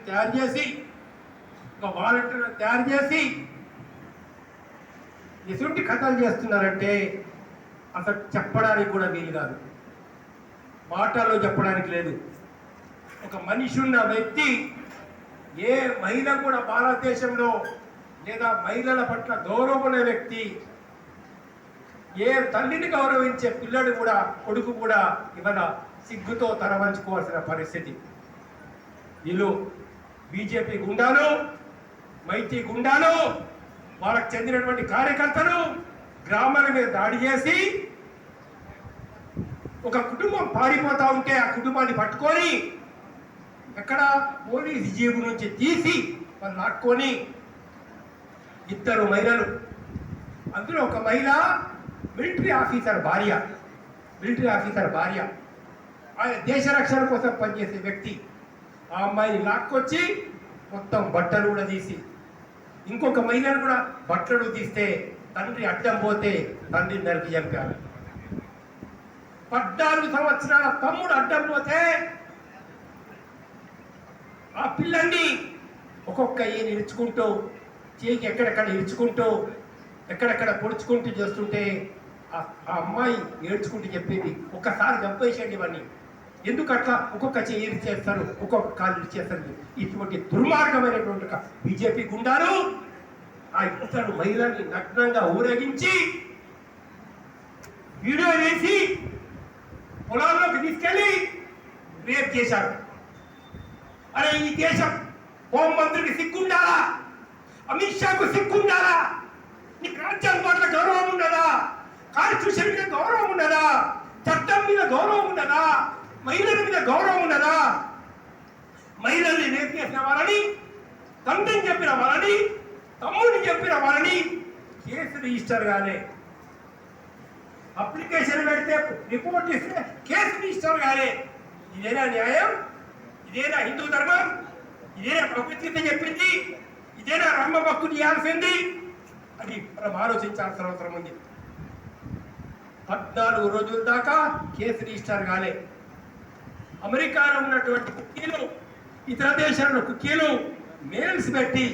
తయారు చేసి ఒక వాలంటీర్లు తయారు చేసి ఎటువంటి కథలు చేస్తున్నారంటే అసలు చెప్పడానికి కూడా వీలు కాదు, మాటల్లో చెప్పడానికి లేదు. ఒక మనిషి ఉన్న వ్యక్తి, ఏ మహిళ కూడా భారతదేశంలో లేదా మహిళల పట్ల గౌరవం ఉన్న వ్యక్తి, ఏ తల్లిని గౌరవించే పిల్లడు కూడా, కొడుకు కూడా ఇవాళ సిగ్గుతో తల వంచుకోవాల్సిన పరిస్థితి. వీళ్ళు బీజేపీ గుండాలు, మైత్రి గుండాలు, వాళ్ళకు చెందినటువంటి కార్యకర్తలు గ్రామాల మీద దాడి చేసి ఒక కుటుంబం పారిపోతా ఉంటే ఆ కుటుంబాన్ని పట్టుకొని ఎక్కడ పోలీసు జీబు నుంచి తీసి వాళ్ళు లాక్కొని, ఇద్దరు మహిళలు, అందులో ఒక మహిళ మిలిటరీ ఆఫీసర్ భార్య, ఆయన దేశ రక్షణ కోసం పనిచేసే వ్యక్తి. ఆ అమ్మాయిని లాక్కొచ్చి మొత్తం బట్టలు కూడా తీసి, ఇంకొక మహిళను కూడా బట్టలు తీస్తే తండ్రి అడ్డం పోతే తండ్రిని నరికి చంపారు. 14 సంవత్సరాల తమ్ముడు అడ్డం పోతే ఆ పిల్లని ఒక్కొక్క ఈయన ఇరుచుకుంటూ, చేయికి ఎక్కడెక్కడ ఇరుచుకుంటూ, ఎక్కడెక్కడ పొడుచుకుంటూ చేస్తుంటే ఆ అమ్మాయి ఏడ్చుకుంటూ చెప్పింది, ఒక్కసారి చంపేసేయండి ఇవన్నీ, ఎందుకు అట్లా ఒక్కొక్క చేయి ఇరిచేస్తారు, ఒక్కొక్క కాలు ఇరిచేస్తారు. ఇటువంటి దుర్మార్గమైనటువంటి బీజేపీ గుండాలు ఆ ఇద్దరు మహిళల్ని నగ్నంగా ఊరేగించి వీడియో వేసి పొలాల్లోకి తీసుకెళ్లి రేప్ చేశారు. అరే, ఈ దేశం హోంమంత్రికి సిగ్గుండాలా? అమిత్ షాకు సిగ్గుండాలా? నీకు రాజ్యాంగం పట్ల గౌరవం ఉండదా? కాన్స్టిట్యూషన్ మీద గౌరవం ఉండదా? చట్టం మీద గౌరవం ఉండదా? మహిళల మీద గౌరవం ఉండదా? మహిళల్ని రేప్ చేసిన వాళ్ళని, తండ్రిని చెప్పిన వాళ్ళని, తమ్ముడిని చెప్పిన వాళ్ళని కేసు రిజిస్టర్ గానే, అప్లికేషన్ పెడితే రిపోర్ట్ ఇస్తే కేసు రిజిస్టర్ గానే. ఇదేనా న్యాయం? ఇదేనా హిందూ ధర్మం? ఇదేనా భగవద్గీత చెప్పింది? ఇదేనా రమ్మ భక్తులు చేయాల్సింది? అది మనం ఆలోచించాల్సిన అవసరం ఉంది. 14 రోజుల దాకా కేసు రిజిస్టర్ కాలే. అమెరికాలో ఉన్నటువంటి కుక్కీలు, ఇతర దేశాల్లో కుక్కీలు మెయిల్స్ పెట్టి,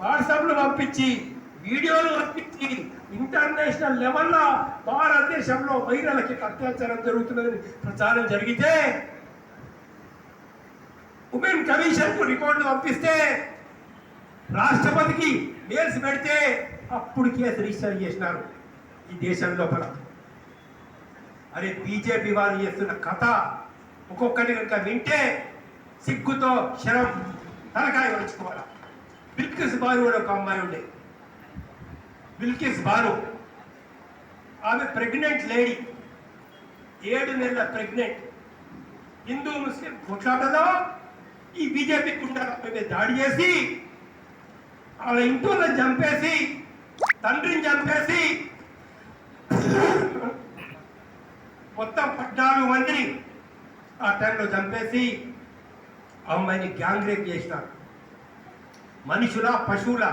వాట్సాప్లు పంపించి, వీడియోలు పంపించి, ఇంటర్నేషనల్ లెవెల్లో భారతదేశంలో మహిళలకి అత్యాచారం జరుగుతున్నదని ప్రచారం జరిగితే, ఉమెన్ కమిషన్ కు రిపోర్ట్లు పంపిస్తే, రాష్ట్రపతికి మెయిల్స్ పెడితే అప్పుడు కేసు రిజిస్టర్ చేసినారు ఈ దేశం లోపల. అరే, బీజేపీ వాళ్ళు చేస్తున్న కథ ఒక్కొక్కటి కనుక వింటే సిగ్గుతో శరం తలకాయ వలుచుకోవాలి. బిల్కిస్ బాను అని ఒక అమ్మాయి ఉండే, బిల్కిస్ బాను, ఆమె ప్రెగ్నెంట్ లేడీ, 7 నెలల ప్రెగ్నెంట్. హిందూ ముస్లిం కొట్లాటలో ఈ బీజేపీ గుండాల మీద దాడి చేసి వాళ్ళ ఇంట్లో చంపేసి, తండ్రిని చంపేసి, మొత్తం 14 మందిని ఆ టైంలో చంపేసి అమ్మాయిని గ్యాంగ్ రేప్ చేసినారు. మనుషులా పశువులా?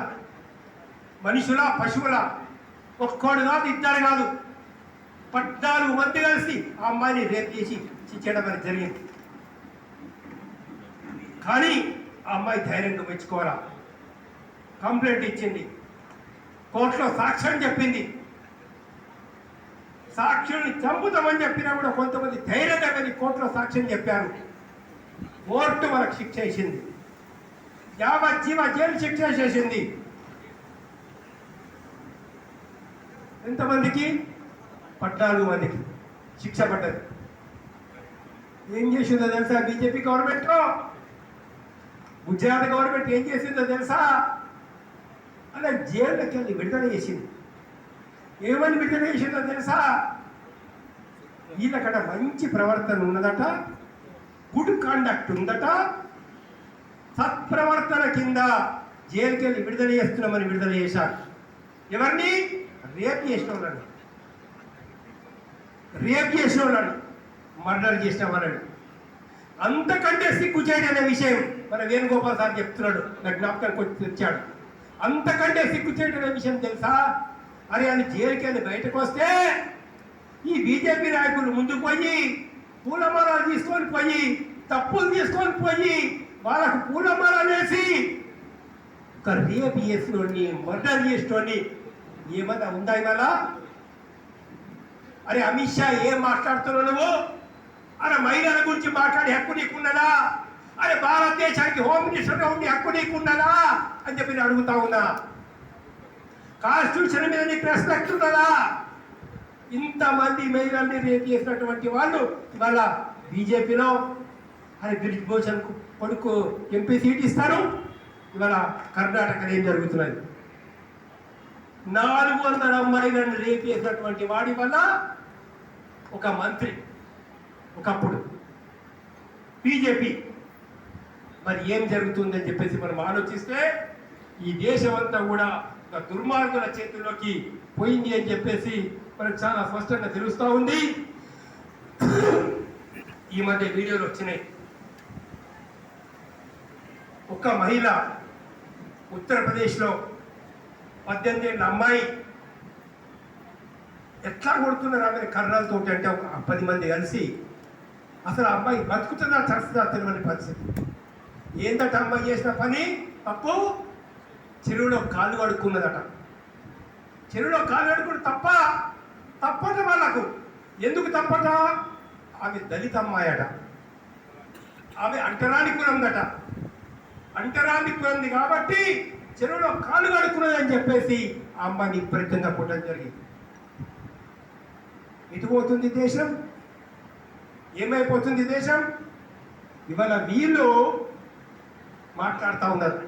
ఒక్కడు కాదు, ఇద్దరు కాదు, 14 మంది కలిసి ఆ అమ్మాయిని రేప్ చేసి చేయడం అనేది జరిగింది. కానీ ఆ అమ్మాయి ధైర్యంగా మెచ్చుకోవాలా, కంప్లైంట్ ఇచ్చింది, కోర్టులో సాక్ష్యం చెప్పింది. సాక్షుల్ని చంపుతామని చెప్పినా కూడా కొంతమంది ధైర్యంగా వెళ్ళి కోర్టులో సాక్ష్యం చెప్పారు. కోర్టు వాళ్ళకి శిక్ష వేసింది, యావజ్జీవ జైలు శిక్ష చేసింది. ఎంతమందికి? 14 మందికి శిక్ష పడ్డది. ఏం చేసిందో తెలుసా బీజేపీ గవర్నమెంట్? గుజరాత్ గవర్నమెంట్ ఏం చేసిందో తెలుసా? అలా జైల్లోకి వెళ్ళి విడుదల చేసింది. ఏమని విడుదల చేసిందో తెలుసా? వీళ్ళకట మంచి ప్రవర్తన ఉన్నదట, గుడ్ కాండక్ట్ ఉందట, సత్ప్రవర్తన కింద జైలుకి వెళ్ళి విడుదల చేస్తున్నామని విడుదల చేశారు. ఎవరిని? రేప్ చేసిన వాళ్ళని, మర్డర్ చేసిన వాళ్ళని. అంతకంటే సిగ్గు చేయడనే విషయం మన వేణుగోపాల్ సార్ చెప్తున్నాడు, నా జ్ఞాపకానికి వచ్చి తెచ్చాడు. అంతకంటే సిగ్గు చేయడనే విషయం తెలుసా? అరే, అని జైలుకి వెళ్ళి బయటకు వస్తే ఈ బీజేపీ నాయకులు ముందు పోయి పూలమాలలు తీసుకొని పోయి, తప్పులు తీసుకొని పోయి వాళ్ళకు పూలమాలలు వేసి చెప్పేసి ఒక రేప్ చేసినోడిని మర్డర్ చేసినోడిని ఏమన్నా ఉందా ఇవాళ? అరే అమిత్ షా ఏం మాట్లాడుతున్నావు నువ్వు? అరే మహిళల గురించి మాట్లాడే హక్కు నీకున్నదా? అరే భారతదేశానికి హోమ్ మినిస్టర్గా ఉండే హక్కు నీకున్నదా అని చెప్పి నేను అడుగుతా ఉన్నా. కాన్స్టిట్యూషన్ మీద నీకు రెస్పెక్ట్ ఉన్నదా? ఇంతమంది మహిళల్ని రేపు చేసినటువంటి వాళ్ళు ఇవాళ బీజేపీలో అరే గిరిజ్ భూషణ్ కొడుకు ఎంపీ సీట్ ఇస్తారు. ఇవాళ కర్ణాటకలో ఏం జరుగుతున్నది? 400 అమ్మాయిలను రేపు చేసినటువంటి వాడి వల్ల ఒక మంత్రి ఒకప్పుడు బీజేపీ. మరి ఏం జరుగుతుందని చెప్పేసి మనం ఆలోచిస్తే ఈ దేశం అంతా కూడా ఒక దుర్మార్గుల చేతుల్లోకి పోయింది అని చెప్పేసి మనకు చాలా స్పష్టంగా తెలుస్తూ ఉంది. ఈ మధ్య వీడియోలు వచ్చినాయి. ఒక మహిళ ఉత్తరప్రదేశ్లో 18 ఏళ్ళ అమ్మాయి ఎట్లా కొడుతున్నారు ఆమె కర్రలతో అంటే ఒక 10 మంది కలిసి అసలు ఆ అమ్మాయి బతుకుతుందా చస్తుందా తెలియని పరిస్థితి. ఏందట అమ్మాయి చేసిన పని? తప్పు. చెరువులో కాళ్ళు కడుక్కున్నదట. చెరువులో కాళ్ళు కడుక్కుని తప్పట వాళ్ళకు. ఎందుకు తప్పట? ఆమె దళిత అమ్మాయి అట. ఆమె అంటరాని కులందట. అంటరాని కులంది కాబట్టి చెరువులో కాళ్ళు కడుక్కున్నదని చెప్పేసి ఆ అమ్మాయిని విపరీతంగా కొట్టడం జరిగింది. ఎటుపోతుంది దేశం? ఏమైపోతుంది దేశం? ఇవాళ వీళ్ళు మాట్లాడుతూ ఉన్నారు.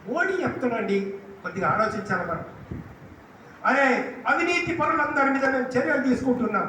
మోడీ చెప్తానండి, కొద్దిగా ఆలోచించాలి మనం. అరే అవినీతి పరులందరి మీద మేము చర్యలు తీసుకుంటున్నాం.